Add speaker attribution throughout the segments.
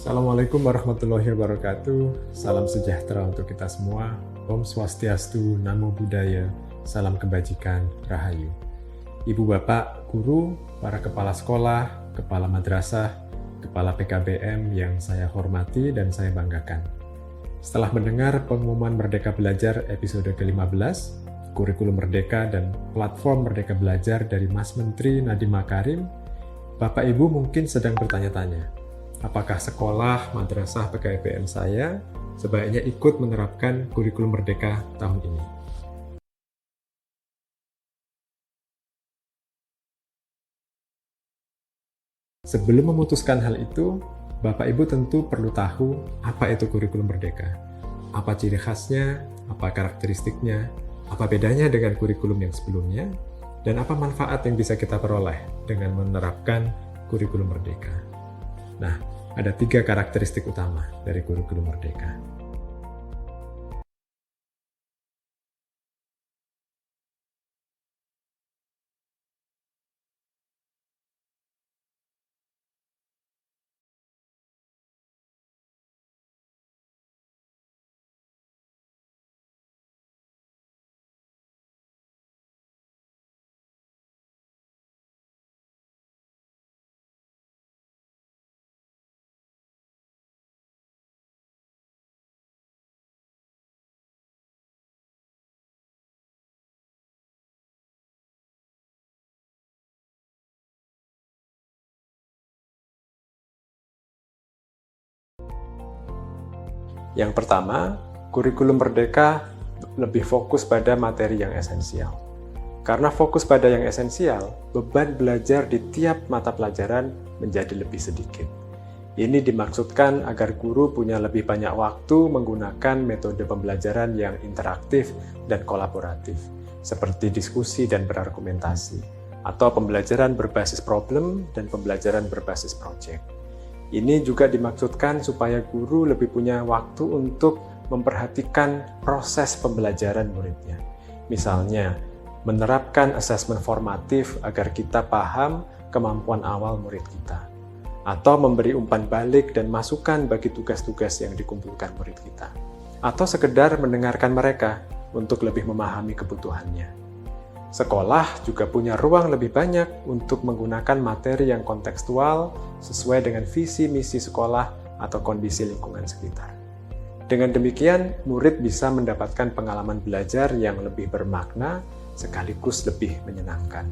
Speaker 1: Assalamualaikum warahmatullahi wabarakatuh. Salam sejahtera untuk kita semua. Om Swastiastu, Namo Buddhaya, salam kebajikan, Rahayu. Ibu bapak, guru, para kepala sekolah, kepala madrasah, kepala PKBM yang saya hormati dan saya banggakan. Setelah mendengar pengumuman Merdeka Belajar episode ke-15, kurikulum Merdeka dan platform Merdeka Belajar dari Mas Menteri Nadiem Makarim, Bapak Ibu mungkin sedang bertanya-tanya, apakah sekolah, madrasah, PKBM saya sebaiknya ikut menerapkan kurikulum Merdeka tahun ini? Sebelum memutuskan hal itu, Bapak Ibu tentu perlu tahu apa itu kurikulum Merdeka, apa ciri khasnya, apa karakteristiknya, apa bedanya dengan kurikulum yang sebelumnya, dan apa manfaat yang bisa kita peroleh dengan menerapkan kurikulum Merdeka. Nah, ada 3 karakteristik utama dari kurikulum Merdeka. Yang pertama, kurikulum Merdeka lebih fokus pada materi yang esensial. Karena fokus pada yang esensial, beban belajar di tiap mata pelajaran menjadi lebih sedikit. Ini dimaksudkan agar guru punya lebih banyak waktu menggunakan metode pembelajaran yang interaktif dan kolaboratif, seperti diskusi dan berargumentasi, atau pembelajaran berbasis problem dan pembelajaran berbasis project. Ini juga dimaksudkan supaya guru lebih punya waktu untuk memperhatikan proses pembelajaran muridnya. Misalnya, menerapkan asesmen formatif agar kita paham kemampuan awal murid kita, atau memberi umpan balik dan masukan bagi tugas-tugas yang dikumpulkan murid kita, atau sekedar mendengarkan mereka untuk lebih memahami kebutuhannya. Sekolah juga punya ruang lebih banyak untuk menggunakan materi yang kontekstual sesuai dengan visi misi sekolah atau kondisi lingkungan sekitar. Dengan demikian, murid bisa mendapatkan pengalaman belajar yang lebih bermakna sekaligus lebih menyenangkan.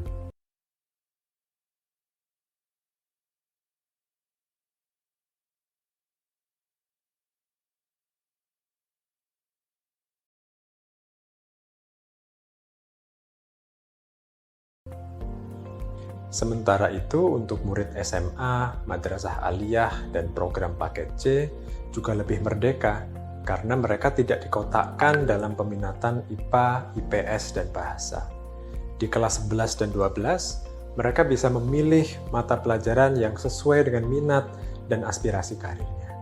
Speaker 1: Sementara itu, untuk murid SMA, madrasah aliyah, dan program paket C juga lebih merdeka karena mereka tidak dikotakkan dalam peminatan IPA, IPS, dan bahasa. Di kelas 11 dan 12, mereka bisa memilih mata pelajaran yang sesuai dengan minat dan aspirasi karirnya.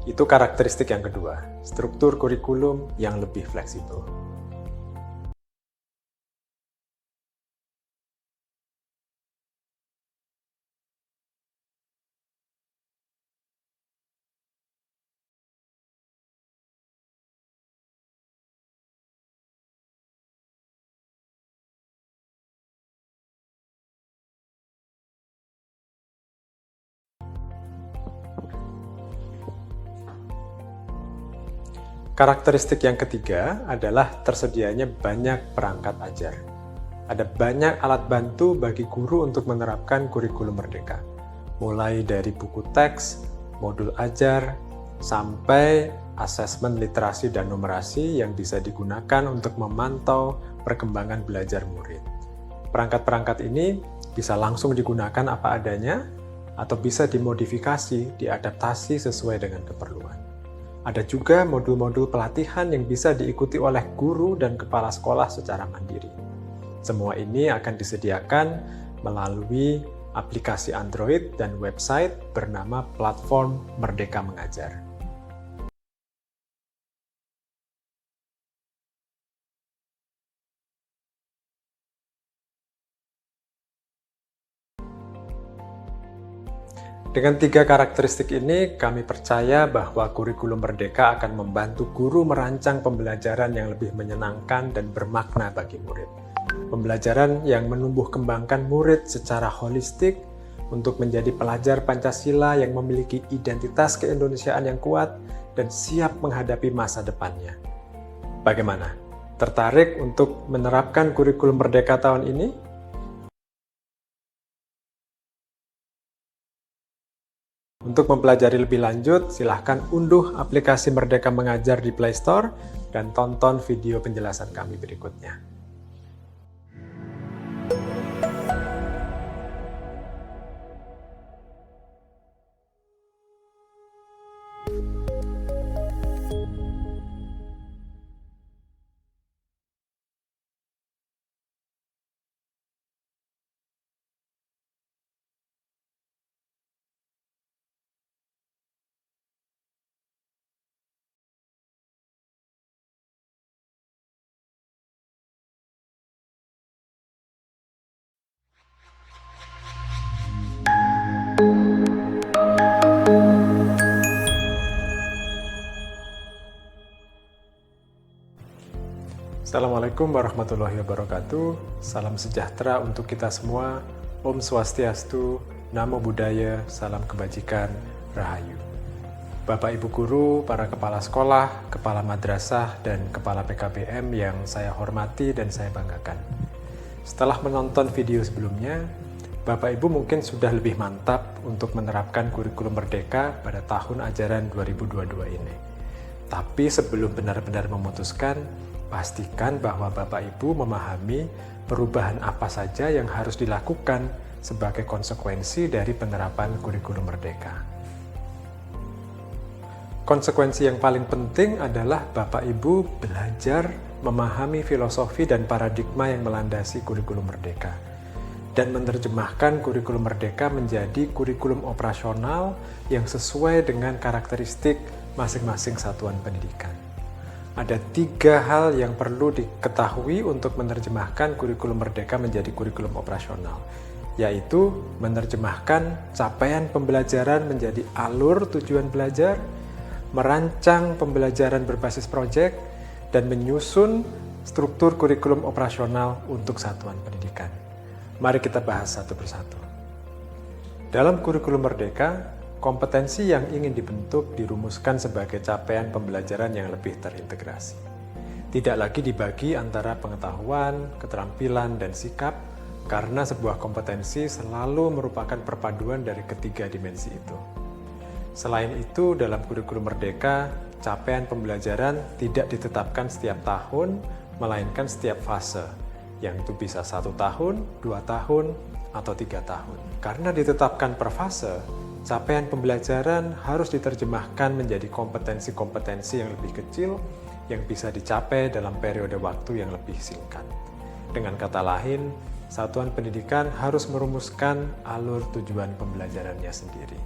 Speaker 1: Itu karakteristik yang kedua, struktur kurikulum yang lebih fleksibel. Karakteristik yang ketiga adalah tersedianya banyak perangkat ajar. Ada banyak alat bantu bagi guru untuk menerapkan kurikulum Merdeka, mulai dari buku teks, modul ajar, sampai asesmen literasi dan numerasi yang bisa digunakan untuk memantau perkembangan belajar murid. Perangkat-perangkat ini bisa langsung digunakan apa adanya, atau bisa dimodifikasi, diadaptasi sesuai dengan keperluan. Ada juga modul-modul pelatihan yang bisa diikuti oleh guru dan kepala sekolah secara mandiri. Semua ini akan disediakan melalui aplikasi Android dan website bernama Platform Merdeka Mengajar. Dengan 3 karakteristik ini, kami percaya bahwa kurikulum Merdeka akan membantu guru merancang pembelajaran yang lebih menyenangkan dan bermakna bagi murid. Pembelajaran yang menumbuh kembangkan murid secara holistik untuk menjadi pelajar Pancasila yang memiliki identitas keindonesiaan yang kuat dan siap menghadapi masa depannya. Bagaimana? Tertarik untuk menerapkan kurikulum Merdeka tahun ini? Untuk mempelajari lebih lanjut, silahkan unduh aplikasi Merdeka Mengajar di Play Store dan tonton video penjelasan kami berikutnya. Assalamualaikum warahmatullahi wabarakatuh. Salam sejahtera untuk kita semua. Om Swastiastu, Namo Buddhaya, salam kebajikan, Rahayu. Bapak Ibu Guru, para kepala sekolah, kepala madrasah, dan kepala PKBM yang saya hormati dan saya banggakan. Setelah menonton video sebelumnya, Bapak Ibu mungkin sudah lebih mantap untuk menerapkan kurikulum Merdeka pada tahun ajaran 2022 ini. Tapi sebelum benar-benar memutuskan, pastikan bahwa Bapak Ibu memahami perubahan apa saja yang harus dilakukan sebagai konsekuensi dari penerapan kurikulum Merdeka. Konsekuensi yang paling penting adalah Bapak Ibu belajar memahami filosofi dan paradigma yang melandasi kurikulum Merdeka dan menerjemahkan kurikulum Merdeka menjadi kurikulum operasional yang sesuai dengan karakteristik masing-masing satuan pendidikan. Ada 3 hal yang perlu diketahui untuk menerjemahkan kurikulum Merdeka menjadi kurikulum operasional, yaitu menerjemahkan capaian pembelajaran menjadi alur tujuan belajar, merancang pembelajaran berbasis proyek, dan menyusun struktur kurikulum operasional untuk satuan pendidikan. Mari kita bahas satu persatu. Dalam kurikulum Merdeka, kompetensi yang ingin dibentuk dirumuskan sebagai capaian pembelajaran yang lebih terintegrasi. Tidak lagi dibagi antara pengetahuan, keterampilan, dan sikap, karena sebuah kompetensi selalu merupakan perpaduan dari ketiga dimensi itu. Selain itu, dalam kurikulum Merdeka, capaian pembelajaran tidak ditetapkan setiap tahun, melainkan setiap fase, yang itu bisa 1 tahun, 2 tahun, atau 3 tahun. Karena ditetapkan per fase, capaian pembelajaran harus diterjemahkan menjadi kompetensi-kompetensi yang lebih kecil yang bisa dicapai dalam periode waktu yang lebih singkat. Dengan kata lain, satuan pendidikan harus merumuskan alur tujuan pembelajarannya sendiri.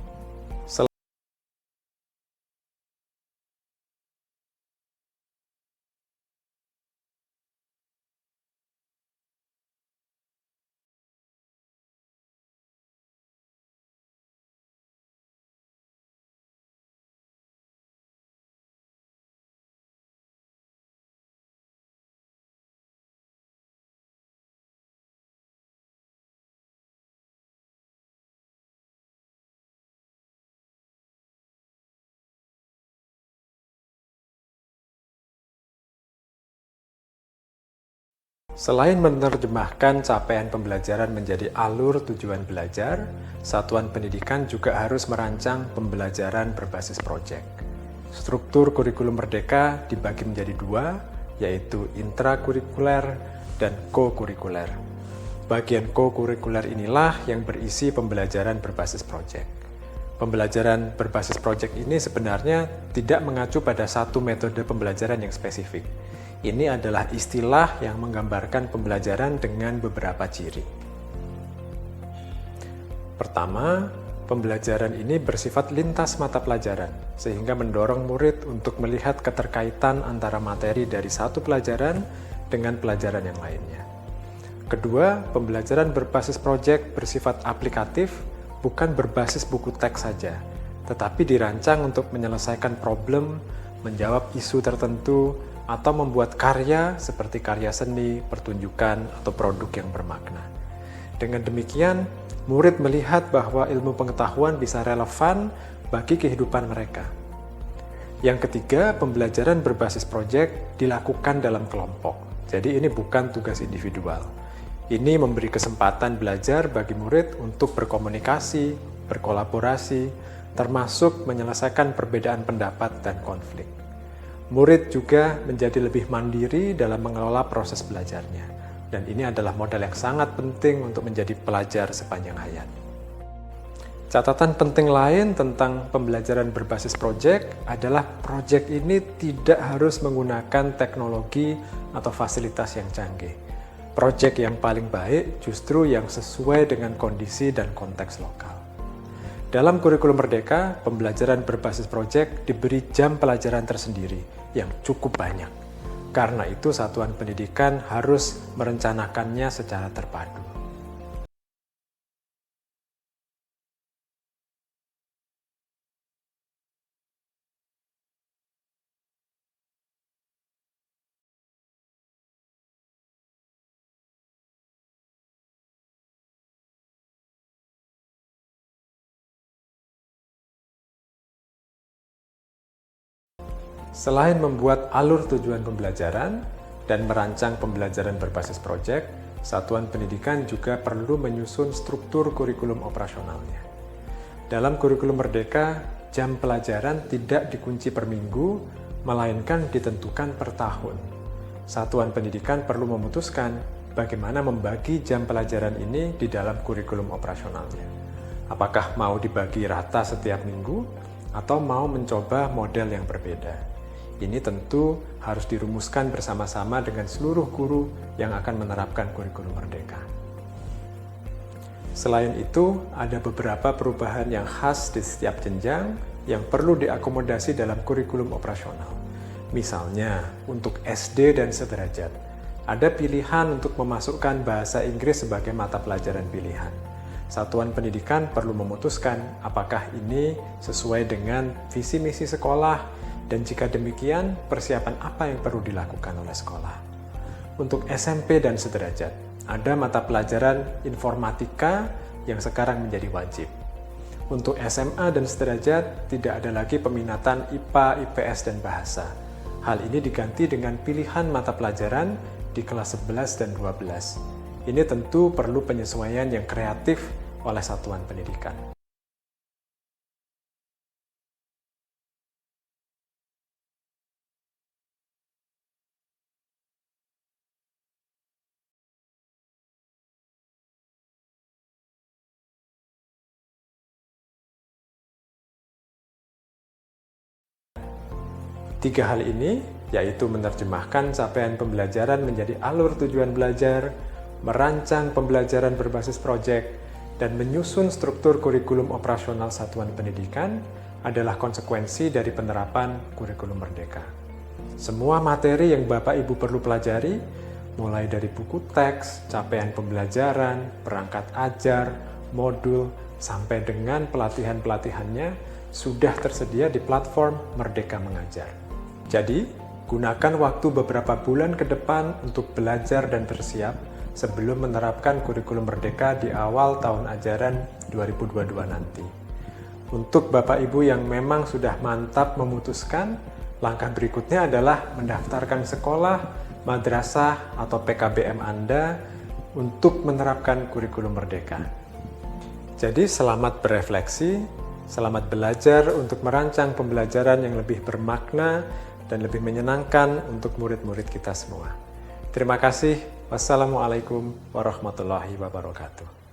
Speaker 1: Selain menerjemahkan capaian pembelajaran menjadi alur tujuan belajar, satuan pendidikan juga harus merancang pembelajaran berbasis proyek. Struktur kurikulum Merdeka dibagi menjadi 2, yaitu intrakurikuler dan co-kurikuler. Bagian co-kurikuler inilah yang berisi pembelajaran berbasis proyek. Pembelajaran berbasis proyek ini sebenarnya tidak mengacu pada satu metode pembelajaran yang spesifik. Ini adalah istilah yang menggambarkan pembelajaran dengan beberapa ciri. Pertama, pembelajaran ini bersifat lintas mata pelajaran, sehingga mendorong murid untuk melihat keterkaitan antara materi dari satu pelajaran dengan pelajaran yang lainnya. Kedua, pembelajaran berbasis proyek bersifat aplikatif, bukan berbasis buku teks saja, tetapi dirancang untuk menyelesaikan problem, menjawab isu tertentu, atau membuat karya seperti karya seni, pertunjukan, atau produk yang bermakna. Dengan demikian, murid melihat bahwa ilmu pengetahuan bisa relevan bagi kehidupan mereka. Yang ketiga, pembelajaran berbasis proyek dilakukan dalam kelompok. Jadi ini bukan tugas individual. Ini memberi kesempatan belajar bagi murid untuk berkomunikasi, berkolaborasi, termasuk menyelesaikan perbedaan pendapat dan konflik. Murid juga menjadi lebih mandiri dalam mengelola proses belajarnya. Dan ini adalah modal yang sangat penting untuk menjadi pelajar sepanjang hayat. Catatan penting lain tentang pembelajaran berbasis proyek adalah proyek ini tidak harus menggunakan teknologi atau fasilitas yang canggih. Proyek yang paling baik justru yang sesuai dengan kondisi dan konteks lokal. Dalam kurikulum Merdeka, pembelajaran berbasis proyek diberi jam pelajaran tersendiri yang cukup banyak. Karena itu, satuan pendidikan harus merencanakannya secara terpadu. Selain membuat alur tujuan pembelajaran dan merancang pembelajaran berbasis proyek, satuan pendidikan juga perlu menyusun struktur kurikulum operasionalnya. Dalam kurikulum Merdeka, jam pelajaran tidak dikunci per minggu, melainkan ditentukan per tahun. Satuan pendidikan perlu memutuskan bagaimana membagi jam pelajaran ini di dalam kurikulum operasionalnya. Apakah mau dibagi rata setiap minggu, atau mau mencoba model yang berbeda? Ini tentu harus dirumuskan bersama-sama dengan seluruh guru yang akan menerapkan kurikulum Merdeka. Selain itu, ada beberapa perubahan yang khas di setiap jenjang yang perlu diakomodasi dalam kurikulum operasional. Misalnya, untuk SD dan sederajat, ada pilihan untuk memasukkan bahasa Inggris sebagai mata pelajaran pilihan. Satuan pendidikan perlu memutuskan apakah ini sesuai dengan visi misi sekolah, dan jika demikian, persiapan apa yang perlu dilakukan oleh sekolah. Untuk SMP dan sederajat, ada mata pelajaran informatika yang sekarang menjadi wajib. Untuk SMA dan sederajat, tidak ada lagi peminatan IPA, IPS, dan bahasa. Hal ini diganti dengan pilihan mata pelajaran di kelas 11 dan 12. Ini tentu perlu penyesuaian yang kreatif oleh satuan pendidikan. Tiga hal ini, yaitu menerjemahkan capaian pembelajaran menjadi alur tujuan belajar, merancang pembelajaran berbasis proyek, dan menyusun struktur kurikulum operasional satuan pendidikan adalah konsekuensi dari penerapan kurikulum Merdeka. Semua materi yang Bapak Ibu perlu pelajari, mulai dari buku teks, capaian pembelajaran, perangkat ajar, modul, sampai dengan pelatihan-pelatihannya, sudah tersedia di platform Merdeka Mengajar. Jadi, gunakan waktu beberapa bulan ke depan untuk belajar dan bersiap sebelum menerapkan kurikulum Merdeka di awal tahun ajaran 2022 nanti. Untuk Bapak Ibu yang memang sudah mantap memutuskan, langkah berikutnya adalah mendaftarkan sekolah, madrasah, atau PKBM Anda untuk menerapkan kurikulum Merdeka. Jadi, selamat berefleksi, selamat belajar untuk merancang pembelajaran yang lebih bermakna dan lebih menyenangkan untuk murid-murid kita semua. Terima kasih. Wassalamualaikum warahmatullahi wabarakatuh.